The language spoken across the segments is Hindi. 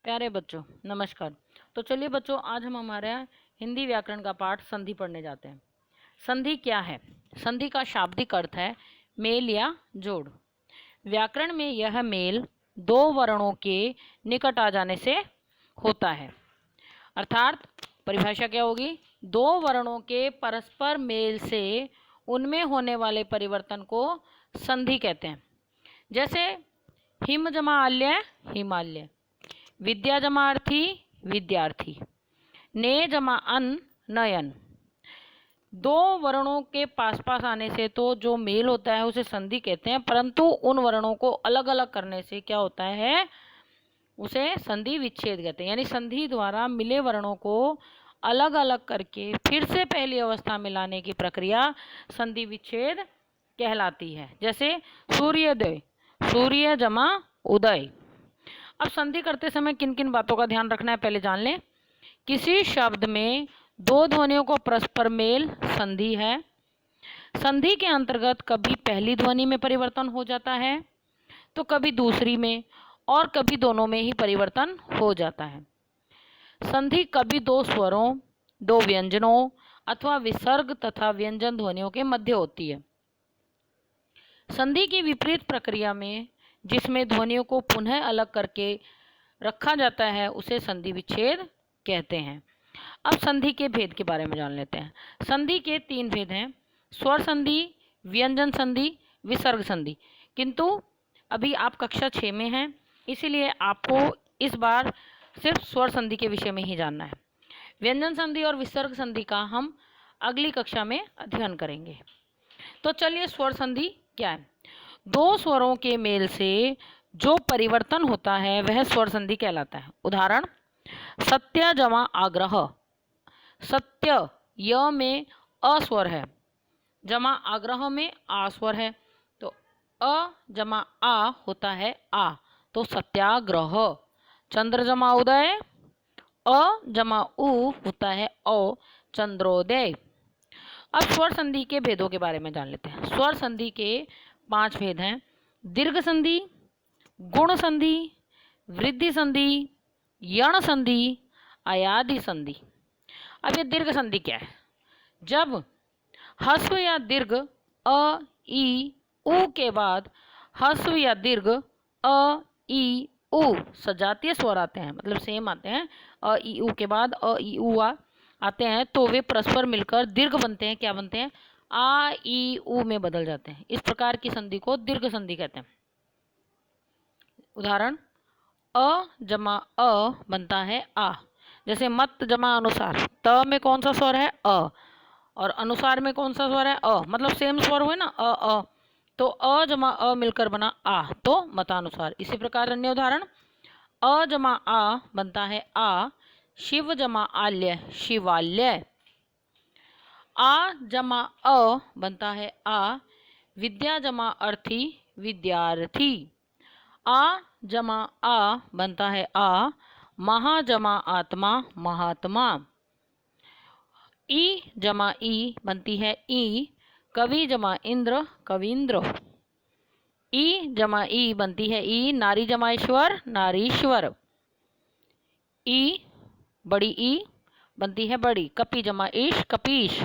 प्यारे बच्चों नमस्कार। तो चलिए बच्चों, आज हम हमारा हिंदी व्याकरण का पाठ संधि पढ़ने जाते हैं। संधि क्या है? संधि का शाब्दिक अर्थ है मेल या जोड़। व्याकरण में यह मेल दो वर्णों के निकट आ जाने से होता है। अर्थात परिभाषा क्या होगी? दो वर्णों के परस्पर मेल से उनमें होने वाले परिवर्तन को संधि कहते हैं। जैसे हिम जमा आल्य, हिमालय। विद्या जमा अर्थी, विद्यार्थी। ने जमा अन, नयन। दो वर्णों के पास पास आने से तो जो मेल होता है उसे संधि कहते हैं, परंतु उन वर्णों को अलग अलग करने से क्या होता है, उसे संधि विच्छेद कहते हैं। यानी संधि द्वारा मिले वर्णों को अलग अलग करके फिर से पहली अवस्था में लाने की प्रक्रिया संधि विच्छेद कहलाती है। जैसे सूर्योदय, सूर्य जमा उदय। अब संधि करते समय किन किन बातों का ध्यान रखना है पहले जान लें। किसी शब्द में दो ध्वनियों को परस्पर मेल संधि है। संधि के अंतर्गत कभी पहली ध्वनि में परिवर्तन हो जाता है तो कभी दूसरी में, और कभी दोनों में ही परिवर्तन हो जाता है। संधि कभी दो स्वरों, दो व्यंजनों अथवा विसर्ग तथा व्यंजन ध्वनियों के मध्य होती है। संधि की विपरीत प्रक्रिया में जिसमें ध्वनियों को पुनः अलग करके रखा जाता है उसे संधि विच्छेद कहते हैं। अब संधि के भेद के बारे में जान लेते हैं। संधि के तीन भेद हैं: स्वर संधि, व्यंजन संधि, विसर्ग संधि। किंतु अभी आप कक्षा 6 में हैं, इसीलिए आपको इस बार सिर्फ स्वर संधि के विषय में ही जानना है। व्यंजन संधि और विसर्ग संधि का हम अगली कक्षा में अध्ययन करेंगे। तो चलिए, स्वर संधि क्या है? दो स्वरों के मेल से जो परिवर्तन होता है वह स्वर संधि कहलाता है। उदाहरण: सत्य जमा आग्रह। सत्य य में अ स्वर है, जमा आग्रह में आ स्वर है, तो अ जमा आ होता है आ, तो सत्याग्रह। चंद्र जमा उदय, अ जमा उ होता है ओ, चंद्रोदय। अब स्वर संधि के भेदों के बारे में जान लेते हैं। स्वर संधि के 5 भेद हैं: दीर्घ संधि, गुण संधि, वृद्धि संधि, यण संधि, अयादि संधि। अब ये दीर्घ संधि क्या है? जब ह्रस्व या दीर्घ अ, ई, उ के बाद ह्रस्व या दीर्घ अ, ई, उ सजातीय स्वर आते हैं, मतलब सेम आते हैं, अ, ई, उ के बाद अ, ई, उ आते हैं, तो वे परस्पर मिलकर दीर्घ बनते हैं। क्या बनते हैं? आ, ई, उ में बदल जाते हैं। इस प्रकार की संधि को दीर्घ संधि कहते हैं। उदाहरण: अ जमा अ बनता है आ। जैसे मत जमा अनुसार, त में कौन सा स्वर है? अ, और अनुसार में कौन सा स्वर है? अ, मतलब सेम स्वर हुए ना, अ, तो अ जमा अ मिलकर बना आ, तो मतानुसार। इसी प्रकार अन्य उदाहरण: अ जमा आ बनता है आ, शिव जमा आल्य, शिवाल्य। आ जमा अ बनता है आ, विद्या जमा अर्थी, विद्यार्थी। आ जमा आ बनता है आ, महा जमा आत्मा, महात्मा। ई जमा ई बनती है ई, कवि जमा इंद्र, कवींद्र। ई जमा ई बनती है ई, नारी जमा ईश्वर, नारीश्वर। ई बड़ी ई बनती है बड़ी, कपि जमा ईश, कपीश।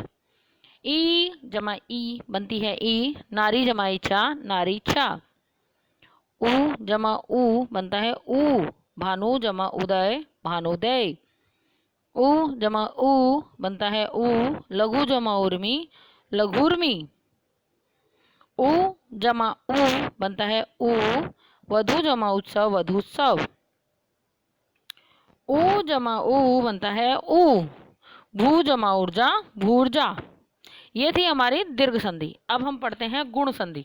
ई जमा ई बनती है ई, नारी जमा इच्छा, नारीच्छा। उ जमा उ बनता है ऊ, भानु जमा उदय, भानुदय। उ जमा उ बनता है ऊ, लघु जमा उर्मी, लघुर्मी। उ जमा उ बनता है ऊ, वधु जमा उत्सव, वधुत्सव। उ जमा उ बनता है ऊ, भू जमा ऊर्जा, भूर्जा। ये थी हमारी दीर्घ संधि। अब हम पढ़ते हैं गुण संधि।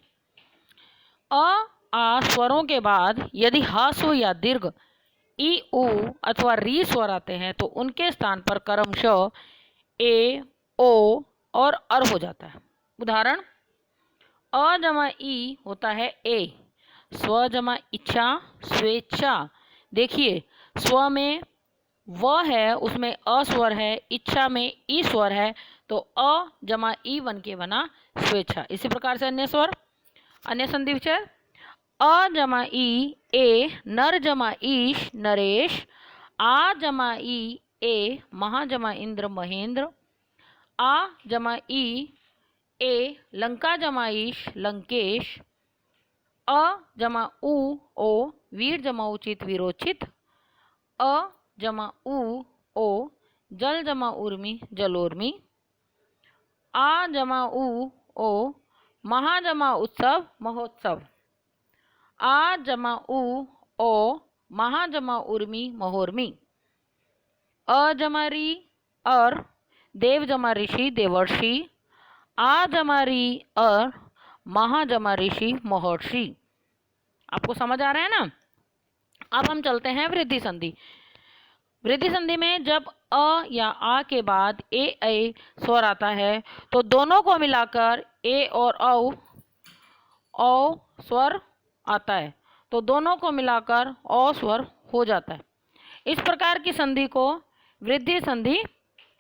अ, आ स्वरों के बाद यदि ह्रस्व या दीर्घ ई, उ अथवा री स्वर आते हैं तो उनके स्थान पर क्रमशः ए, ओ और अर हो जाता है। उदाहरण: अ जमा ई होता है ए, स्व जमा इच्छा, स्वेच्छा। देखिए, स्व में व है, उसमें अ स्वर है, इच्छा में ई स्वर है, तो अ जमा ई बन के बना स्वेच्छा। इसी प्रकार से अन्य स्वर, अन्य संधि विच्छेद: अ जमा ई ए, नर जमा ईश, नरेश। आ जमा ई ए महा जमा इंद्र महेंद्र। आ जमा ई ए लंका जमा ईश लंकेश। अ जमा उ ओ वीर जमा उचित वीरोचित। अ जमा उ ओ जल जमा उर्मी जलोर्मी। आ जमा उ ओ महा जमा उत्सव महोत्सव। आ जमा उ ओ महा जमा उर्मी महोर्मी। अ जमा री अर देव जमा ऋषि देवर्षि। आ जमा री अर महा जमा ऋषि महर्षि। आपको समझ आ रहा है ना। अब हम चलते हैं वृद्धि संधि। वृद्धि संधि में जब अ या आ के बाद ए स्वर आता है तो दोनों को मिलाकर ए और औ स्वर आता है, तो दोनों को मिलाकर औ स्वर हो जाता है। इस प्रकार की संधि को वृद्धि संधि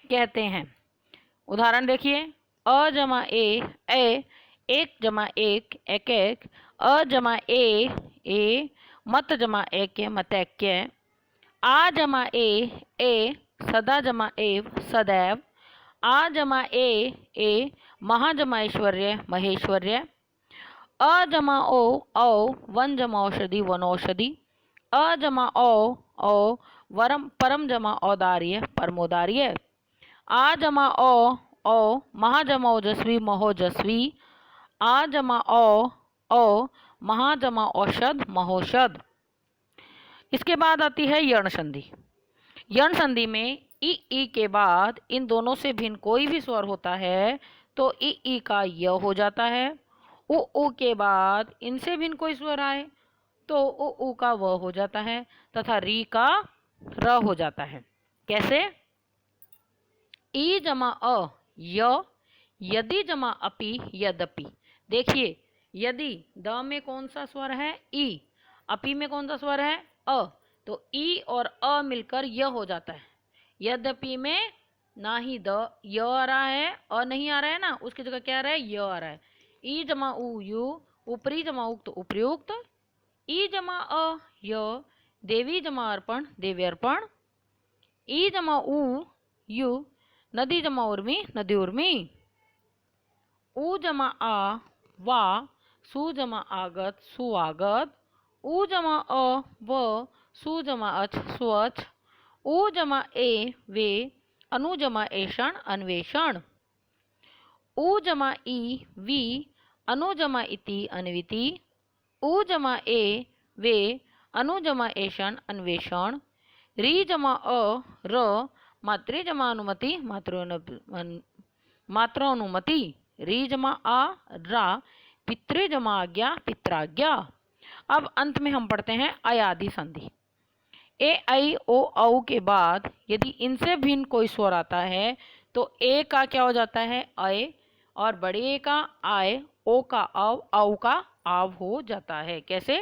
कहते हैं। उदाहरण देखिए, अ जमा ए एक जमा एक एक। अ जमा ए मत जमा एक मतैक्य। आ जमा ए सदा जमा एव सदैव। आ जमा ए महा जमा ऐश्वर्य महेश्वर्य। अ जमा औ वन जमा औषधि वनौषधि। अ जमा औ वरम परम जमा औदार्य परमोदार्य। आ जमा औ महा जमा ओजस्वी महोजस्वी। आ जमा औ महा जमा औषध महोषध। इसके बाद आती है यर्ण संधि। यर्ण संधि में ई के बाद इन दोनों से भिन्न कोई भी स्वर होता है तो ई का य हो जाता है। उ के बाद इनसे भिन्न कोई स्वर आए तो उ का व हो जाता है तथा री का र हो जाता है। कैसे? ई जमा अ य, यदि जमा अपि यद्यपि। देखिए, यदि द में कौन सा स्वर है? ई। अपि में कौन सा स्वर है? अ। तो ई और अ मिलकर य हो जाता है। यद्यपि में ना ही द य आ रहा है, अ नहीं आ रहा है ना, उसकी जगह क्या आ रहा है? य आ रहा है। ई जमा उ यु, ऊपरी जमा उक्त उपयुक्त। ई जमा अ य, देवी जमा अर्पण देवी अर्पण। ई जमा उ यु, नदी जमा उर्मी नदी उर्मी। उ जमा आ वा, सु जमा आगत सुआगत। उ जमा अ व, सु जमा अच सुअच। उ जमा ए वे, अनु जमा ऐषण अन्वेषण। उ जमा ई वी, अनु जमा इति अन्विति। उ जमा ए वे, अनु जमा ऐषण अन्वेषण। री जमा अ र, मातृ जमा अनुमति मात्रोनुमति। री जमा आ रा, पितृ जमा आज्ञा पित्राज्ञा। अब अंत में हम पढ़ते हैं अयादि संधि। ए आई ओ औ के बाद यदि इनसे भिन्न कोई स्वर आता है तो ए का क्या हो जाता है? अय, और बड़े ए का आय, ओ का अव, औ का आव हो जाता है। कैसे?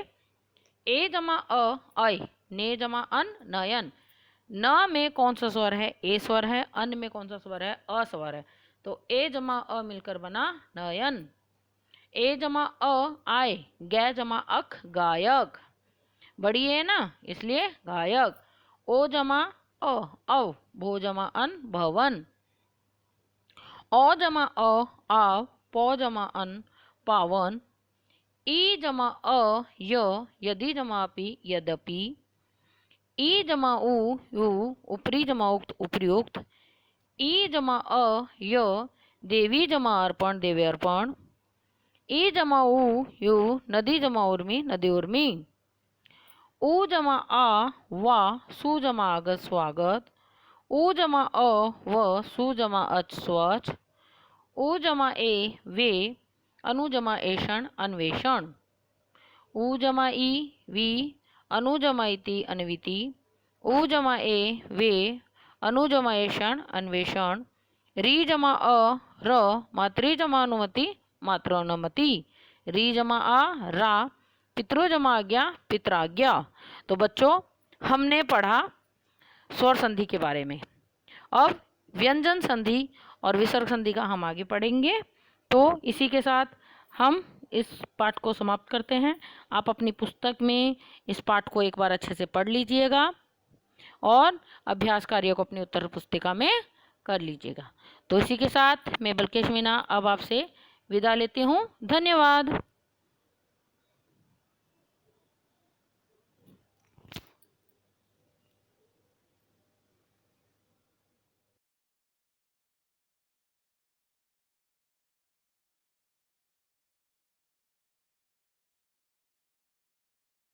ए जमा अ अय, ने जमा अन नयन। न में कौन सा स्वर है? ए स्वर है। अन में कौन सा स्वर है? अ स्वर है। तो ए जमा अ मिलकर बना नयन। ए जमा अ आय, गै जमा अख गायक। बड़ी है ना, इसलिए गायक। ओ जमा अ अव, भो जमा अन भवन। औ जमा अ आव, पौ जमा अन पावन। ई जमा अ य, यदि जमा अपि यद्यपि। ई जमा उ यु, ऊपरी जमा उक्त उपयुक्त। ई जमा अ य, देवी जमा अर्पण देवी अर्पण। ई जमा उ यु, नदी जमा उर्मी नदी उर्मी। उ जमा आ वा, सु जमा आगत स्वागत। उ जमा अ व, सु जमा अच स्वच। उ जमा ए वे, अनु जमा ऐषण अन्वेषण। उ जमा ई वी, अनु जमा इति अन्विति। उ जमा ए वे, अनु जमा ऐषण अन्वेषण। री जमा अ र, मातृ जमा अनुमति मात्रोनुमति। री जमा आ रा, पितृ जमा आज्ञा पित्राज्ञा। तो बच्चों, हमने पढ़ा स्वर संधि के बारे में। अब व्यंजन संधि और विसर्ग संधि का हम आगे पढ़ेंगे। तो इसी के साथ हम इस पाठ को समाप्त करते हैं। आप अपनी पुस्तक में इस पाठ को एक बार अच्छे से पढ़ लीजिएगा। और अभ्यास कार्य को अपनी उत्तर पुस्तिका में कर लीजिएगा। तो इसी के साथ मैं बल्केश मीना अब आपसे विदा लेती हूँ। धन्यवाद।